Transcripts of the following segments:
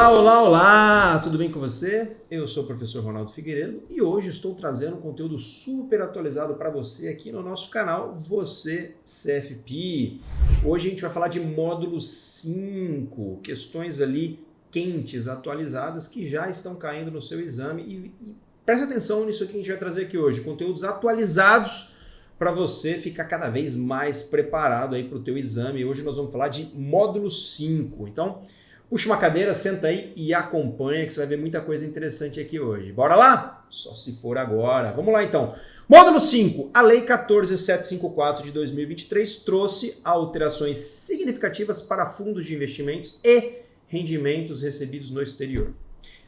Olá, olá, olá! Tudo bem com você? Eu sou o professor Ronaldo Figueiredo e hoje estou trazendo um conteúdo super atualizado para você aqui no nosso canal Você CFP. Hoje a gente vai falar de módulo 5, questões ali quentes, atualizadas, que já estão caindo no seu exame e presta atenção nisso aqui que a gente vai trazer aqui hoje, conteúdos atualizados para você ficar cada vez mais preparado aí para o teu exame. Hoje nós vamos falar de módulo 5. Então, puxa uma cadeira, senta aí e acompanha que você vai ver muita coisa interessante aqui hoje. Bora lá? Só se for agora. Vamos lá então. Módulo 5. A Lei 14.754 de 2023 trouxe alterações significativas para fundos de investimentos e rendimentos recebidos no exterior.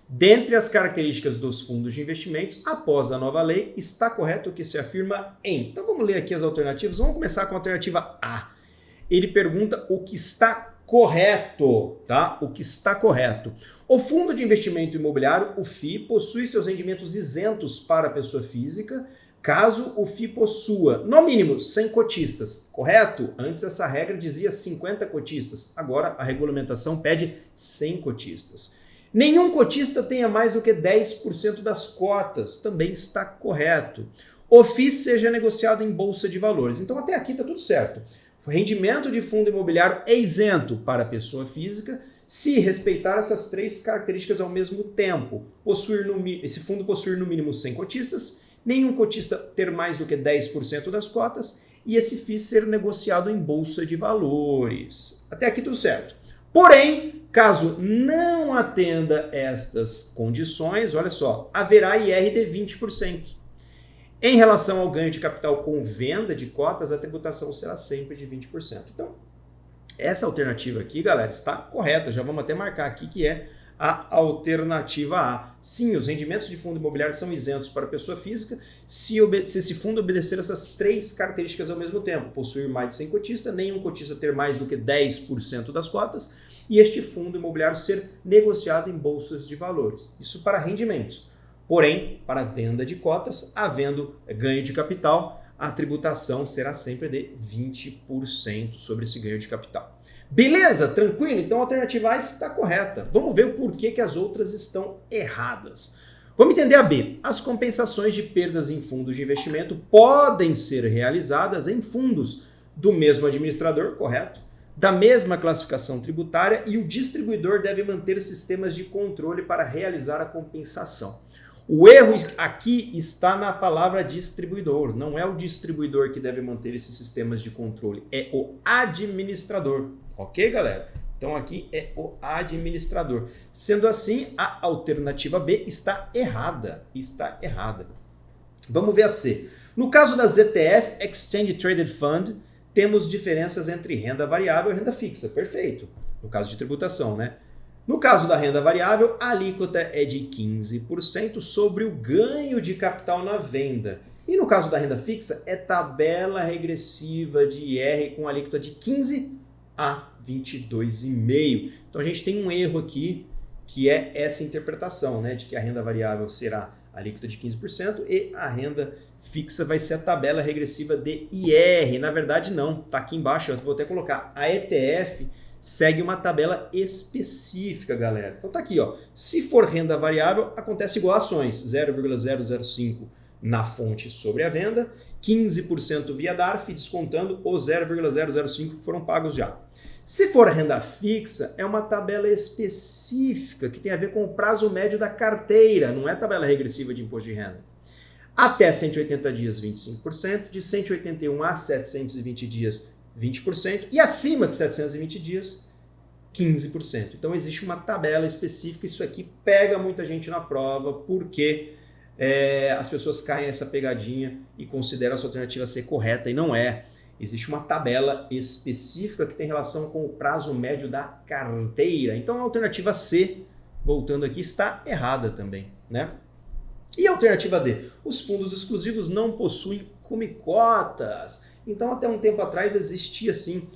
Dentre as características dos fundos de investimentos, após a nova lei, está correto o que se afirma em... Então vamos ler aqui as alternativas. Vamos começar com a alternativa A. Ele pergunta o que está correto, tá? O que está correto. O fundo de investimento imobiliário, o FII, possui seus rendimentos isentos para a pessoa física, caso o FII possua, no mínimo, 100 cotistas, correto? Antes essa regra dizia 50 cotistas, agora a regulamentação pede 100 cotistas. Nenhum cotista tenha mais do que 10% das cotas, também está correto. O FII seja negociado em bolsa de valores. Então até aqui está tudo certo. O rendimento de fundo imobiliário é isento para a pessoa física se respeitar essas três características ao mesmo tempo. Esse fundo possuir no mínimo 100 cotistas, nenhum cotista ter mais do que 10% das cotas e esse FII ser negociado em bolsa de valores. Até aqui tudo certo. Porém, caso não atenda estas condições, olha só, haverá IR de 20%. Em relação ao ganho de capital com venda de cotas, a tributação será sempre de 20%. Então, essa alternativa aqui, galera, está correta. Já vamos até marcar aqui que é a alternativa A. Sim, os rendimentos de fundo imobiliário são isentos para a pessoa física se esse fundo obedecer essas três características ao mesmo tempo. Possuir mais de 100 cotistas, nenhum cotista ter mais do que 10% das cotas e este fundo imobiliário ser negociado em bolsas de valores. Isso para rendimentos. Porém, para venda de cotas, havendo ganho de capital, a tributação será sempre de 20% sobre esse ganho de capital. Beleza? Tranquilo? Então a alternativa A está correta. Vamos ver o porquê que as outras estão erradas. Vamos entender a B. As compensações de perdas em fundos de investimento podem ser realizadas em fundos do mesmo administrador, correto? Da mesma classificação tributária e o distribuidor deve manter sistemas de controle para realizar a compensação. O erro aqui está na palavra distribuidor. Não é o distribuidor que deve manter esses sistemas de controle, é o administrador. Ok, galera? Então aqui é o administrador. Sendo assim, a alternativa B está errada. Está errada. Vamos ver a C. No caso da ZTF, Exchange Traded Fund, temos diferenças entre renda variável e renda fixa. Perfeito. No caso de tributação, né? No caso da renda variável, a alíquota é de 15% sobre o ganho de capital na venda. E no caso da renda fixa, é tabela regressiva de IR com alíquota de 15% a 22,5%. Então a gente tem um erro aqui, que é essa interpretação, né, de que a renda variável será a alíquota de 15% e a renda fixa vai ser a tabela regressiva de IR. Na verdade, não. Está aqui embaixo, eu vou até colocar. A ETF segue uma tabela específica, galera. Então tá aqui, ó. Se for renda variável, acontece igual a ações, 0,005 na fonte sobre a venda, 15% via DARF, descontando os 0,005 que foram pagos já. Se for renda fixa, é uma tabela específica que tem a ver com o prazo médio da carteira, não é tabela regressiva de imposto de renda. Até 180 dias, 25%, de 181 a 720 dias, 20%, e acima de 720 dias, 15%. Então existe uma tabela específica, isso aqui pega muita gente na prova, porque as pessoas caem nessa pegadinha e consideram essa alternativa ser correta, e não é. Existe uma tabela específica que tem relação com o prazo médio da carteira. Então a alternativa C, voltando aqui, está errada também, né? E a alternativa D? Os fundos exclusivos não possuem comicotas. Então, até um tempo atrás existia, sim,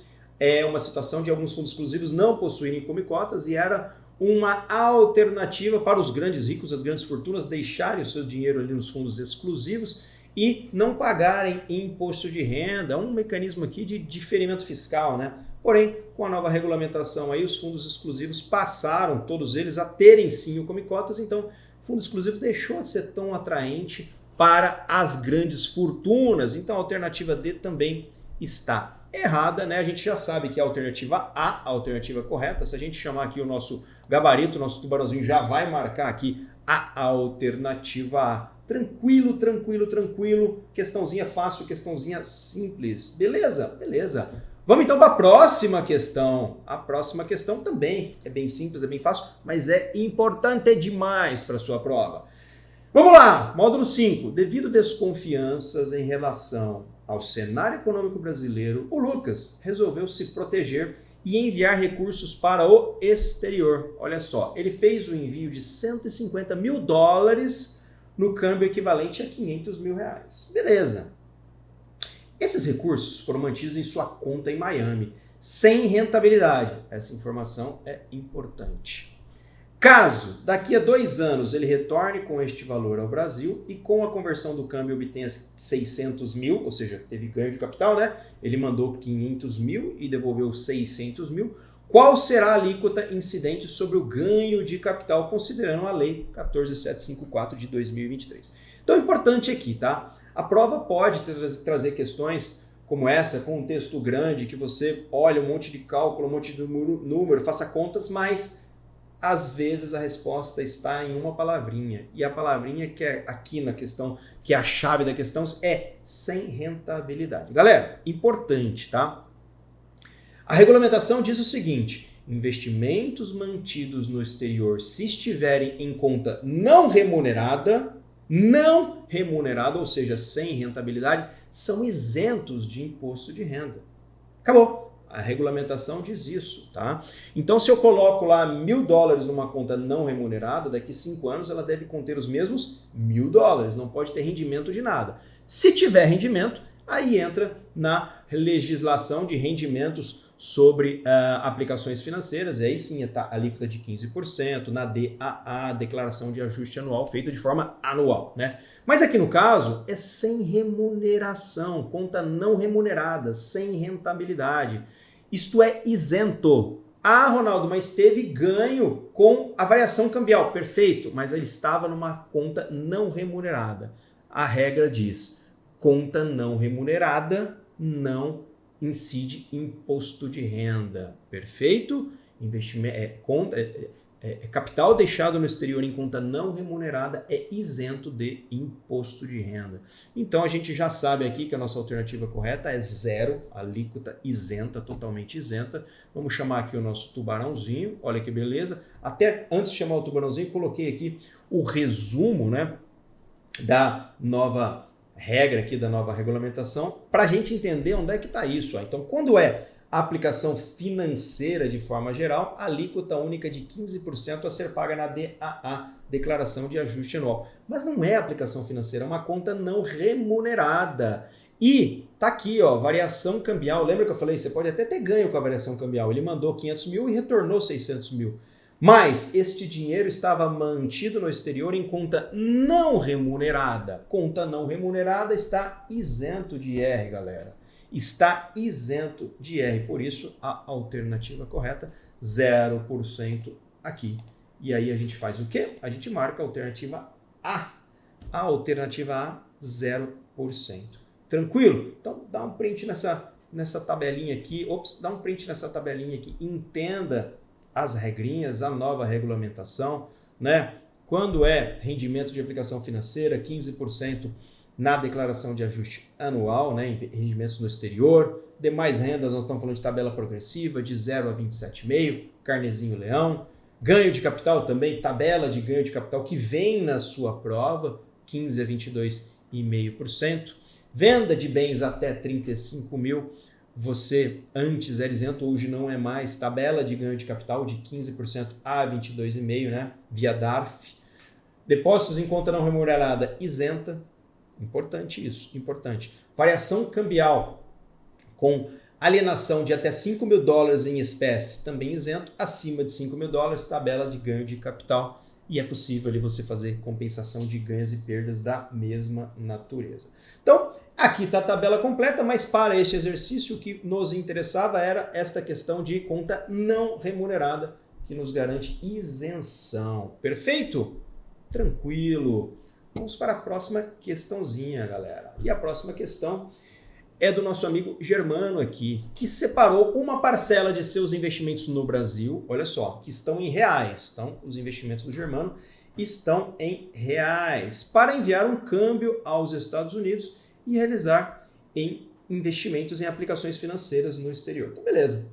uma situação de alguns fundos exclusivos não possuírem comicotas e era uma alternativa para os grandes ricos, as grandes fortunas, deixarem o seu dinheiro ali nos fundos exclusivos e não pagarem imposto de renda, um mecanismo aqui de diferimento fiscal, né? Porém, com a nova regulamentação aí, os fundos exclusivos passaram, todos eles, a terem sim o Come Cotas, então o fundo exclusivo deixou de ser tão atraente para as grandes fortunas, então a alternativa D também está errada, né? A gente já sabe que a alternativa A, a alternativa correta, se a gente chamar aqui o nosso gabarito, o nosso tubarãozinho já vai marcar aqui a alternativa A. Tranquilo, tranquilo, tranquilo, questãozinha fácil, questãozinha simples, beleza? Beleza. Vamos então para a próxima questão. A próxima questão também é bem simples, é bem fácil, mas é importante demais para a sua prova. Vamos lá, módulo 5. Devido desconfianças em relação ao cenário econômico brasileiro, o Lucas resolveu se proteger e enviar recursos para o exterior. Olha só, ele fez o envio de $150 mil no câmbio equivalente a R$500 mil. Beleza. Esses recursos foram mantidos em sua conta em Miami, sem rentabilidade. Essa informação é importante. Caso daqui a 2 anos ele retorne com este valor ao Brasil e com a conversão do câmbio obtenha 600 mil, ou seja, teve ganho de capital, né? Ele mandou 500 mil e devolveu 600 mil. Qual será a alíquota incidente sobre o ganho de capital, considerando a Lei 14.754 de 2023? Então, é importante aqui, tá? A prova pode trazer questões como essa, com um texto grande, que você olha um monte de cálculo, um monte de número, faça contas, mas às vezes a resposta está em uma palavrinha. E a palavrinha que é aqui na questão, que é a chave da questão, é sem rentabilidade. Galera, importante, tá? A regulamentação diz o seguinte: investimentos mantidos no exterior, se estiverem em conta não remunerada, ou seja, sem rentabilidade, são isentos de imposto de renda. Acabou. A regulamentação diz isso, tá? Então, se eu coloco lá $1.000 numa conta não remunerada, daqui 5 anos ela deve conter os mesmos $1.000, não pode ter rendimento de nada. Se tiver rendimento, aí entra na legislação de rendimentos sobre aplicações financeiras, e aí sim está a alíquota de 15%, na DAA, declaração de ajuste anual, feita de forma anual, né? Mas aqui no caso é sem remuneração, conta não remunerada, sem rentabilidade. Isto é isento. Ah, Ronaldo, mas teve ganho com a variação cambial. Perfeito, mas ele estava numa conta não remunerada. A regra diz, conta não remunerada não incide imposto de renda. Perfeito? Capital deixado no exterior em conta não remunerada é isento de imposto de renda. Então a gente já sabe aqui que a nossa alternativa correta é 0, alíquota isenta, totalmente isenta. Vamos chamar aqui o nosso tubarãozinho, olha que beleza. Até antes de chamar o tubarãozinho, coloquei aqui o resumo, né, da nova regra aqui, da nova regulamentação, para a gente entender onde é que está isso. Então, quando é a aplicação financeira de forma geral, a alíquota única de 15% a ser paga na DAA, Declaração de Ajuste Anual. Mas não é aplicação financeira, é uma conta não remunerada. E tá aqui, ó, variação cambial. Lembra que eu falei? Você pode até ter ganho com a variação cambial. Ele mandou 500 mil e retornou 600 mil. Mas este dinheiro estava mantido no exterior em conta não remunerada. Conta não remunerada está isento de IR, galera. Está isento de IR. Por isso, a alternativa correta, 0% aqui. E aí a gente faz o quê? A gente marca a alternativa A. A alternativa A, 0%. Tranquilo? Então, dá um print nessa tabelinha aqui. Dá um print nessa tabelinha aqui. Entenda as regrinhas, a nova regulamentação, né? Quando é rendimento de aplicação financeira, 15% na declaração de ajuste anual, né? Rendimentos no exterior. Demais rendas, nós estamos falando de tabela progressiva, de 0 a 27,5, carnezinho leão. Ganho de capital também, tabela de ganho de capital que vem na sua prova, 15 a 22,5%. Venda de bens até 35 mil, você antes era isento, hoje não é mais. Tabela de ganho de capital de 15% a 22,5%, né? Via DARF. Depósitos em conta não remunerada, isenta. Importante isso, importante. Variação cambial com alienação de até $5.000 em espécie, também isento. Acima de $5.000, tabela de ganho de capital e é possível ali você fazer compensação de ganhos e perdas da mesma natureza. Então, aqui está a tabela completa, mas para este exercício o que nos interessava era esta questão de conta não remunerada, que nos garante isenção. Perfeito? Tranquilo. Vamos para a próxima questãozinha, galera. E a próxima questão é do nosso amigo Germano aqui, que separou uma parcela de seus investimentos no Brasil, olha só, que estão em reais. Então, os investimentos do Germano estão em reais, para enviar um câmbio aos Estados Unidos e realizar investimentos em aplicações financeiras no exterior. Então, beleza.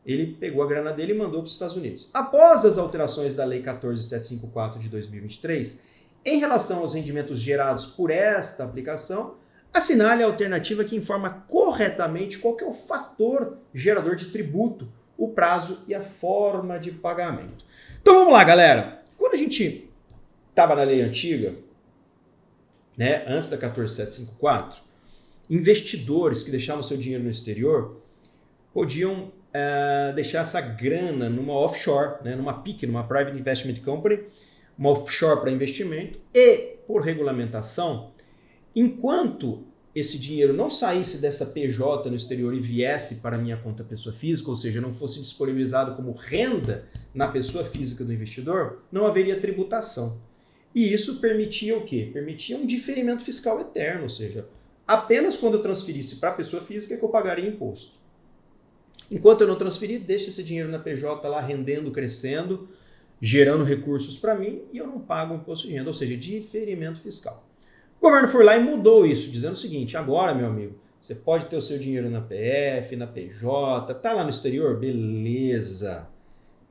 Ele pegou a grana dele e mandou para os Estados Unidos. Após as alterações da Lei 14.754 de 2023, em relação aos rendimentos gerados por esta aplicação, assinale a alternativa que informa corretamente qual que é o fator gerador de tributo, o prazo e a forma de pagamento. Então vamos lá, galera. Quando a gente estava na lei antiga, né, antes da 14.754, investidores que deixavam seu dinheiro no exterior podiam deixar essa grana numa offshore, né, numa PIC, numa Private Investment Company, uma offshore para investimento e, por regulamentação, enquanto esse dinheiro não saísse dessa PJ no exterior e viesse para a minha conta pessoa física, ou seja, não fosse disponibilizado como renda na pessoa física do investidor, não haveria tributação. E isso permitia o quê? Permitia um diferimento fiscal eterno, ou seja, apenas quando eu transferisse para a pessoa física que eu pagaria imposto. Enquanto eu não transferir, deixa esse dinheiro na PJ lá rendendo, crescendo, gerando recursos para mim e eu não pago imposto de renda, ou seja, diferimento fiscal. O governo foi lá e mudou isso, dizendo o seguinte: agora, meu amigo, você pode ter o seu dinheiro na PF, na PJ, tá lá no exterior? Beleza.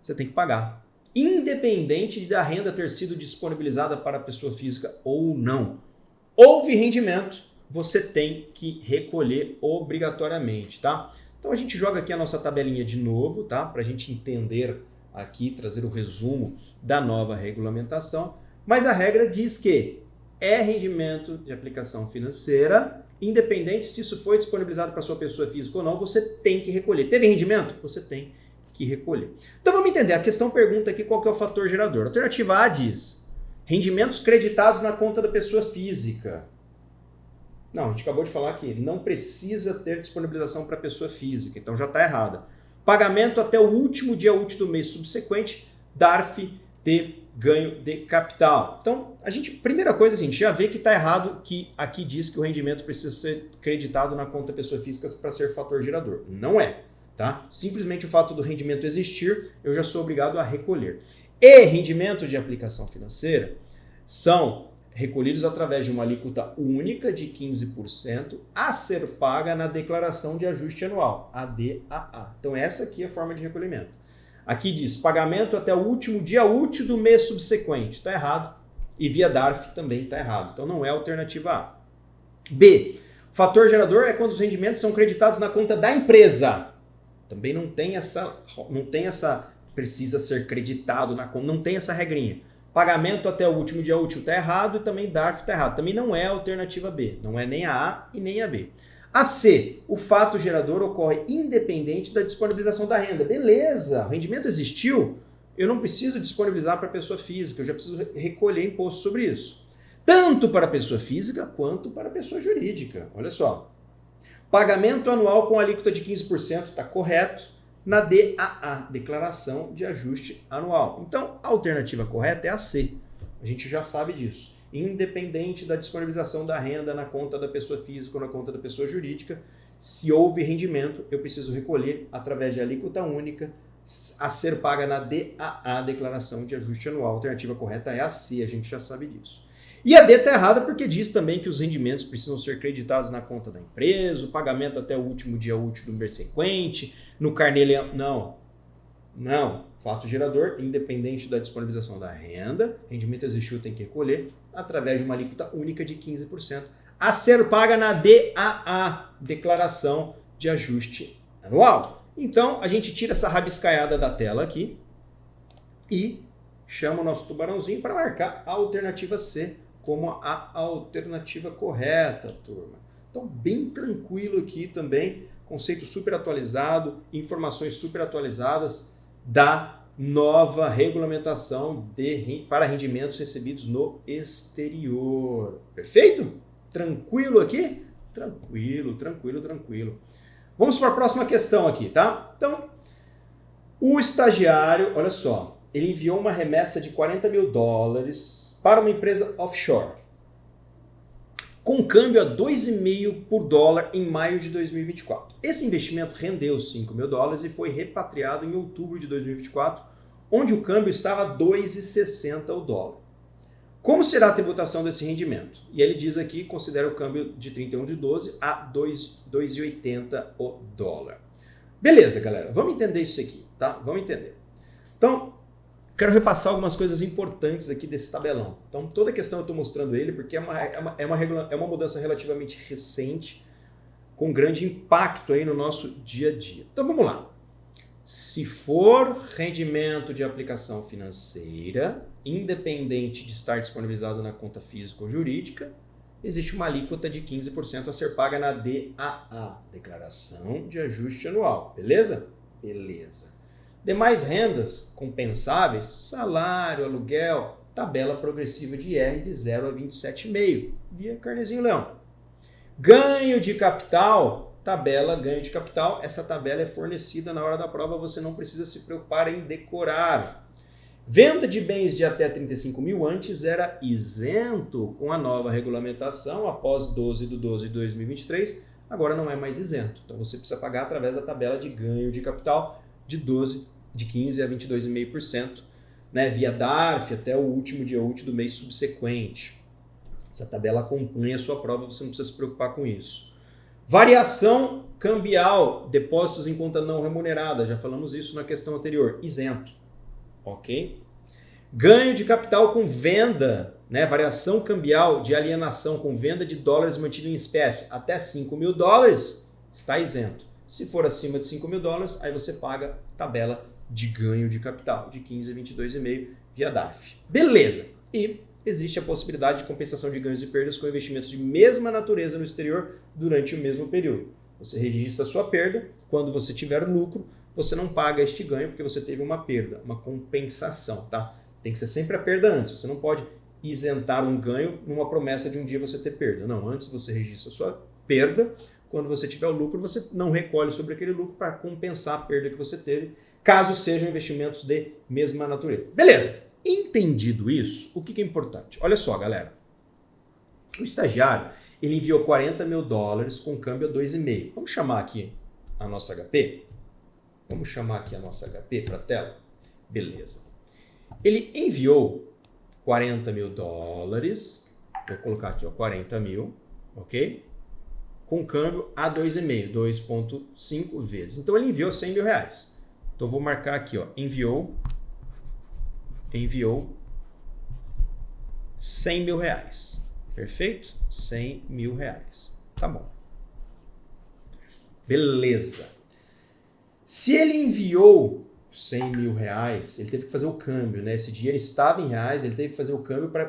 Você tem que pagar. Independente da renda ter sido disponibilizada para a pessoa física ou não. Houve rendimento, você tem que recolher obrigatoriamente, tá? Então a gente joga aqui a nossa tabelinha de novo, tá? Para a gente entender aqui, trazer o resumo da nova regulamentação. Mas a regra diz que é rendimento de aplicação financeira, independente se isso foi disponibilizado para sua pessoa física ou não, você tem que recolher. Teve rendimento? Você tem que recolher. Então vamos entender, a questão pergunta aqui qual que é o fator gerador. A alternativa A diz rendimentos creditados na conta da pessoa física. Não, a gente acabou de falar que não precisa ter disponibilização para a pessoa física, então já está errada. Pagamento até o último dia útil do mês subsequente, DARF de ganho de capital. Então, primeira coisa, a gente já vê que está errado, que aqui diz que o rendimento precisa ser creditado na conta pessoa física para ser fator gerador. Não é, tá? Simplesmente o fato do rendimento existir, eu já sou obrigado a recolher. E rendimento de aplicação financeira são recolhidos através de uma alíquota única de 15% a ser paga na declaração de ajuste anual, a DAA. Então essa aqui é a forma de recolhimento. Aqui diz pagamento até o último dia útil do mês subsequente. Está errado. E via DARF também está errado. Então não é a alternativa A. B. Fator gerador é quando os rendimentos são creditados na conta da empresa. Também não tem essa precisa ser creditado na conta, não tem essa regrinha. Pagamento até o último dia útil está errado e também DARF está errado. Também não é a alternativa B. Não é nem a A e nem a B. A C, o fato gerador ocorre independente da disponibilização da renda. Beleza, o rendimento existiu, eu não preciso disponibilizar para a pessoa física, eu já preciso recolher imposto sobre isso. Tanto para a pessoa física quanto para a pessoa jurídica. Olha só. Pagamento anual com alíquota de 15% está correto na DAA, Declaração de Ajuste Anual. Então, a alternativa correta é a C. A gente já sabe disso. Independente da disponibilização da renda na conta da pessoa física ou na conta da pessoa jurídica, se houve rendimento, eu preciso recolher através de alíquota única a ser paga na DAA, Declaração de Ajuste Anual. A alternativa correta é a C, a gente já sabe disso. E a D está errada porque diz também que os rendimentos precisam ser creditados na conta da empresa, o pagamento até o último dia útil do mês sequente, no carnê... Não. Fato gerador, independente da disponibilização da renda, rendimento existiu, tem que recolher, através de uma alíquota única de 15%, a ser paga na DAA, Declaração de Ajuste Anual. Então, a gente tira essa rabiscaiada da tela aqui e chama o nosso tubarãozinho para marcar a alternativa C como a alternativa correta, turma. Então, bem tranquilo aqui também, conceito super atualizado, informações super atualizadas da nova regulamentação para rendimentos recebidos no exterior. Perfeito? Tranquilo aqui? Tranquilo, tranquilo, tranquilo. Vamos para a próxima questão aqui, tá? Então, o estagiário, olha só, ele enviou uma remessa de $40 mil para uma empresa offshore, com câmbio a 2,5 por dólar em maio de 2024. Esse investimento rendeu $5 mil e foi repatriado em outubro de 2024, onde o câmbio estava a 2,60 o dólar. Como será a tributação desse rendimento? E ele diz aqui, considera o câmbio de 31/12 a 2,80 o dólar. Beleza, galera, vamos entender isso aqui, tá? Vamos entender. Então, quero repassar algumas coisas importantes aqui desse tabelão. Então, toda a questão eu estou mostrando ele porque é uma mudança relativamente recente, com grande impacto aí no nosso dia a dia. Então, vamos lá. Se for rendimento de aplicação financeira, independente de estar disponibilizado na conta física ou jurídica, existe uma alíquota de 15% a ser paga na DAA, Declaração de Ajuste Anual. Beleza? Beleza. Demais rendas compensáveis, salário, aluguel, tabela progressiva de IR de 0 a 27,5, via Carnezinho Leão. Ganho de capital, tabela ganho de capital, essa tabela é fornecida na hora da prova, você não precisa se preocupar em decorar. Venda de bens de até 35 mil antes era isento, com a nova regulamentação, após 12/12/2023, agora não é mais isento. Então você precisa pagar através da tabela de ganho de capital de 15% a 22,5%, né, via DARF até o último dia útil do mês subsequente. Essa tabela acompanha a sua prova, você não precisa se preocupar com isso. Variação cambial, depósitos em conta não remunerada, já falamos isso na questão anterior, isento. Ok? Ganho de capital com venda, né? Variação cambial de alienação com venda de dólares mantido em espécie até $5 mil, está isento. Se for acima de $5 mil, aí você paga tabela de ganho de capital de 15 a 22,5 via DARF. Beleza! E existe a possibilidade de compensação de ganhos e perdas com investimentos de mesma natureza no exterior durante o mesmo período. Você registra a sua perda, quando você tiver lucro, você não paga este ganho porque você teve uma perda, uma compensação, tá? Tem que ser sempre a perda antes, você não pode isentar um ganho numa promessa de um dia você ter perda. Não, antes você registra a sua perda, quando você tiver o lucro, você não recolhe sobre aquele lucro para compensar a perda que você teve, caso sejam investimentos de mesma natureza. Beleza, entendido isso, o que é importante? Olha só, galera, o estagiário, ele enviou $40 mil com câmbio a 2,5. Vamos chamar aqui a nossa HP? Vamos chamar aqui a nossa HP para a tela? Beleza. Ele enviou $40 mil, vou colocar aqui, ó, 40 mil, ok? Com câmbio a 2,5, 2,5 vezes. Então ele enviou $100 mil. Então vou marcar aqui, ó, enviou $100 mil. Perfeito? $100 mil. Tá bom. Beleza. Se ele enviou $100 mil, ele teve que fazer o câmbio, né? Esse dinheiro estava em reais, ele teve que fazer o câmbio para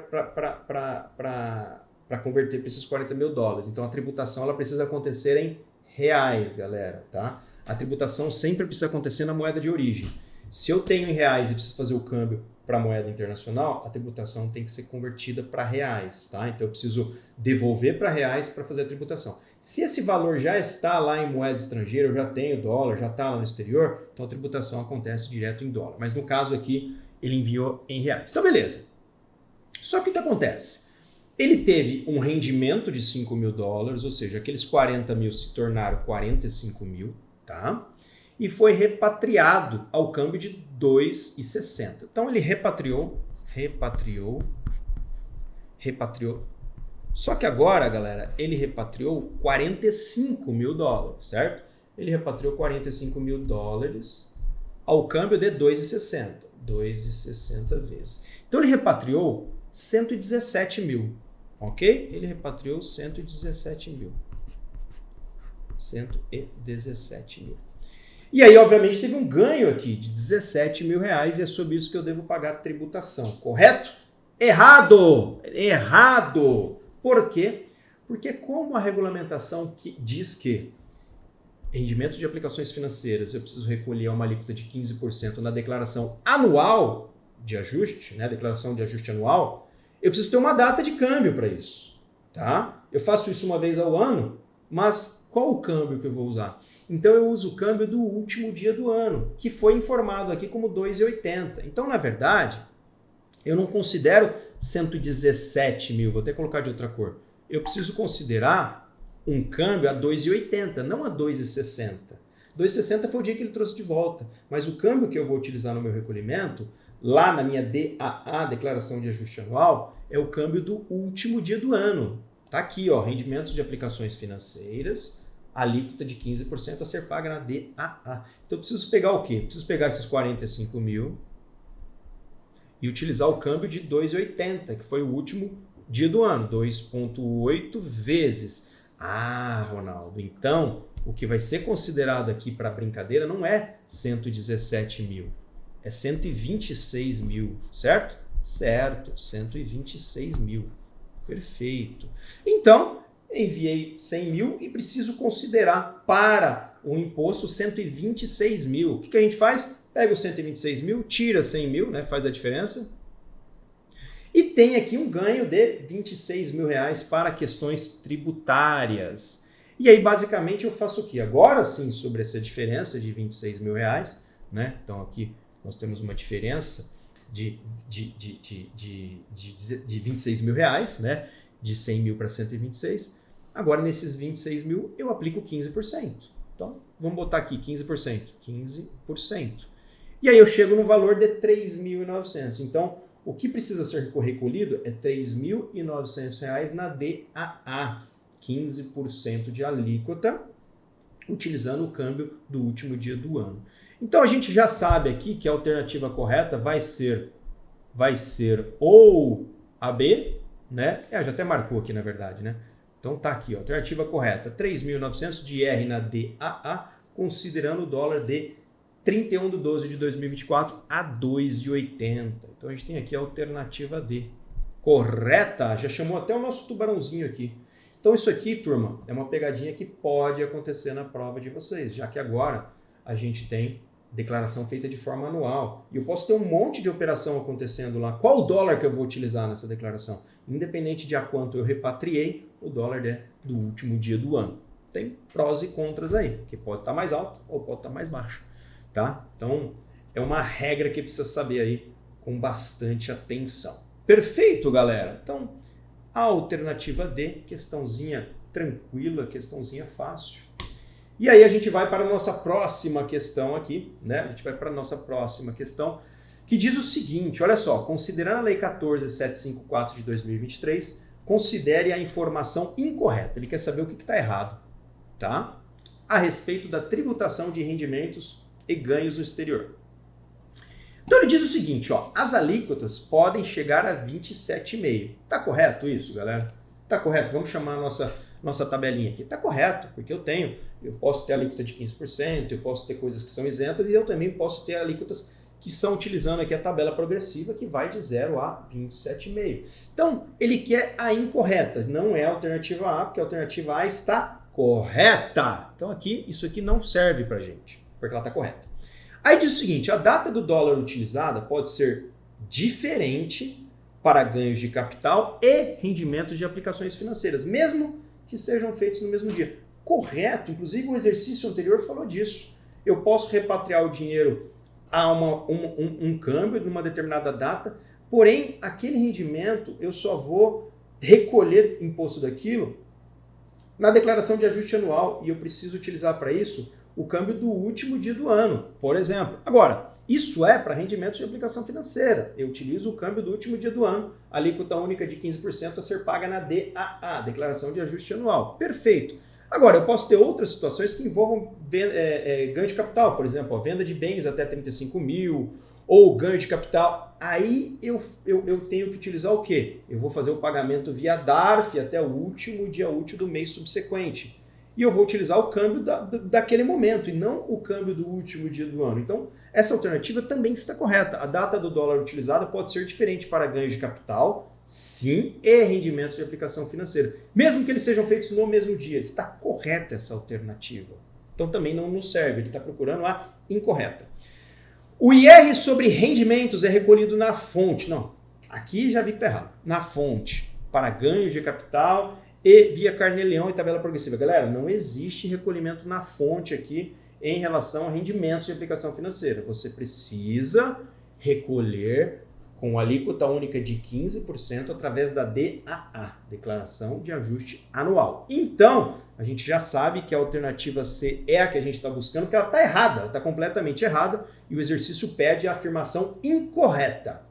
converter para esses $40 mil. Então a tributação ela precisa acontecer em reais, galera, tá? A tributação sempre precisa acontecer na moeda de origem. Se eu tenho em reais e preciso fazer o câmbio para a moeda internacional, a tributação tem que ser convertida para reais, tá? Então eu preciso devolver para reais para fazer a tributação. Se esse valor já está lá em moeda estrangeira, eu já tenho dólar, já está lá no exterior, então a tributação acontece direto em dólar. Mas no caso aqui, ele enviou em reais. Então beleza. Só que o que acontece? Ele teve um rendimento de $5 mil, ou seja, aqueles 40 mil se tornaram 45 mil, tá? E foi repatriado ao câmbio de 2,60. Então ele repatriou. Só que agora, galera, ele repatriou $45 mil, certo? Ele repatriou $45 mil ao câmbio de 2,60. 2,60 vezes. Então ele repatriou 117 mil, ok? Ele repatriou 117 mil. 117 mil. E aí, obviamente, teve um ganho aqui de $17 mil e é sobre isso que eu devo pagar tributação, correto? Errado! Errado! Por quê? Porque como a regulamentação diz que rendimentos de aplicações financeiras, eu preciso recolher uma alíquota de 15% na declaração anual de ajuste, né, declaração de ajuste anual, eu preciso ter uma data de câmbio para isso. Tá? Eu faço isso uma vez ao ano, mas qual o câmbio que eu vou usar? Então eu uso o câmbio do último dia do ano, que foi informado aqui como 2,80. Então, na verdade, eu não considero 117 mil, vou até colocar de outra cor. Eu preciso considerar um câmbio a 2,80, não a 2,60. 2,60 foi o dia que ele trouxe de volta, mas o câmbio que eu vou utilizar no meu recolhimento, lá na minha DAA, Declaração de Ajuste Anual, é o câmbio do último dia do ano. Está aqui, ó, rendimentos de aplicações financeiras, alíquota de 15% a ser paga na DAA. Então eu preciso pegar o quê? Preciso pegar esses 45 mil e utilizar o câmbio de 2,80, que foi o último dia do ano, 2,8 vezes. Ah, Ronaldo, então o que vai ser considerado aqui para brincadeira não é 117 mil, é 126 mil, certo? Certo, 126 mil. Perfeito. Então, enviei 100 mil e preciso considerar para o imposto 126 mil. O que a gente faz? Pega os 126 mil, tira 100 mil, né, faz a diferença. E tem aqui um ganho de 26 mil reais para questões tributárias. E aí, basicamente, eu faço o quê? Agora sim, sobre essa diferença de 26 mil reais, né? Então, aqui nós temos uma diferença de 26 mil reais, né? De 100 mil para 126. Agora, nesses 26 mil, eu aplico 15%. Então, vamos botar aqui 15%. 15%. E aí eu chego no valor de 3.900. Então, o que precisa ser recolhido é R$ 3.900 na DAA. 15% de alíquota, utilizando o câmbio do último dia do ano. Então, a gente já sabe aqui que a alternativa correta vai ser ou a B, né? Já até marcou aqui, na verdade, né? Então tá aqui, ó, alternativa correta, 3.900 de R na DAA, considerando o dólar de 31/12/2024 a 2,80. Então a gente tem aqui a alternativa D. Correta? Já chamou até o nosso tubarãozinho aqui. Então isso aqui, turma, é uma pegadinha que pode acontecer na prova de vocês, já que agora a gente tem declaração feita de forma anual. E eu posso ter um monte de operação acontecendo lá. Qual o dólar que eu vou utilizar nessa declaração? Independente de a quanto eu repatriei, o dólar é do último dia do ano. Tem prós e contras aí, que pode estar mais alto ou pode estar mais baixo. Tá? Então, é uma regra que precisa saber aí com bastante atenção. Perfeito, galera? Então, a alternativa D, questãozinha tranquila, questãozinha fácil. E aí a gente vai para a nossa próxima questão aqui, né? A gente vai para a nossa próxima questão, que diz o seguinte, olha só, considerando a Lei 14.754 de 2023, considere a informação incorreta. Ele quer saber o que está errado, tá? A respeito da tributação de rendimentos e ganhos no exterior. Então ele diz o seguinte, ó, as alíquotas podem chegar a 27,5%. Tá correto isso, galera? Tá correto? Vamos chamar a nossa tabelinha aqui. Tá correto, porque eu posso ter alíquota de 15%, eu posso ter coisas que são isentas e eu também posso ter alíquotas que são utilizando aqui a tabela progressiva que vai de 0 a 27,5%. Então, ele quer a incorreta, não é a alternativa A, porque a alternativa A está correta. Então aqui, isso aqui não serve pra gente, porque ela está correta. Aí diz o seguinte, a data do dólar utilizada pode ser diferente para ganhos de capital e rendimentos de aplicações financeiras, mesmo que sejam feitos no mesmo dia. Correto, inclusive o exercício anterior falou disso. Eu posso repatriar o dinheiro a um câmbio numa determinada data, porém aquele rendimento eu só vou recolher imposto daquilo na declaração de ajuste anual e eu preciso utilizar para isso o câmbio do último dia do ano, por exemplo. Agora, isso é para rendimentos de aplicação financeira. Eu utilizo o câmbio do último dia do ano, alíquota única de 15% a ser paga na DAA, Declaração de Ajuste Anual. Perfeito. Agora, eu posso ter outras situações que envolvam ganho de capital, por exemplo, a venda de bens até 35 mil, ou ganho de capital. Aí eu tenho que utilizar o quê? Eu vou fazer o pagamento via DARF até o último dia útil do mês subsequente. E eu vou utilizar o câmbio daquele momento, e não o câmbio do último dia do ano. Então, essa alternativa também está correta. A data do dólar utilizada pode ser diferente para ganhos de capital, sim, e rendimentos de aplicação financeira. Mesmo que eles sejam feitos no mesmo dia. Está correta essa alternativa. Então também não nos serve, ele está procurando a incorreta. O IR sobre rendimentos é recolhido na fonte. Não, aqui já vi que está errado. Na fonte, para ganhos de capital e via Carnê-Leão e tabela progressiva. Galera, não existe recolhimento na fonte aqui em relação a rendimentos de aplicação financeira. Você precisa recolher com alíquota única de 15% através da DAA, Declaração de Ajuste Anual. Então, a gente já sabe que a alternativa C é a que a gente está buscando, porque ela está errada, ela está completamente errada, e o exercício pede a afirmação incorreta.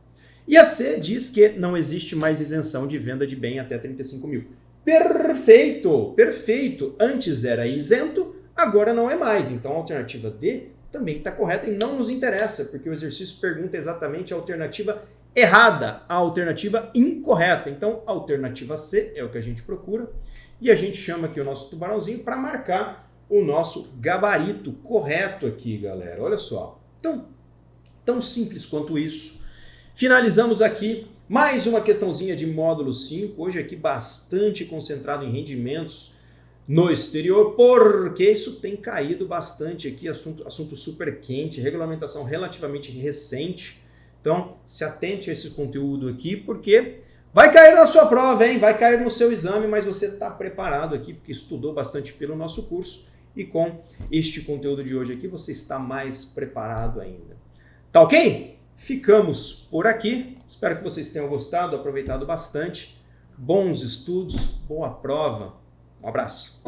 E a C diz que não existe mais isenção de venda de bem até 35 mil. Perfeito, perfeito. Antes era isento, agora não é mais. Então a alternativa D também está correta e não nos interessa, porque o exercício pergunta exatamente a alternativa errada, a alternativa incorreta. Então a alternativa C é o que a gente procura e a gente chama aqui o nosso tubarãozinho para marcar o nosso gabarito correto aqui, galera. Olha só. Então, tão simples quanto isso. Finalizamos aqui mais uma questãozinha de módulo 5, hoje aqui bastante concentrado em rendimentos no exterior, porque isso tem caído bastante aqui, assunto super quente, regulamentação relativamente recente. Então, se atente a esse conteúdo aqui, porque vai cair na sua prova, hein? Vai cair no seu exame, mas você está preparado aqui, porque estudou bastante pelo nosso curso, e com este conteúdo de hoje aqui, você está mais preparado ainda. Tá ok? Ficamos por aqui. Espero que vocês tenham gostado, aproveitado bastante. Bons estudos, boa prova. Um abraço.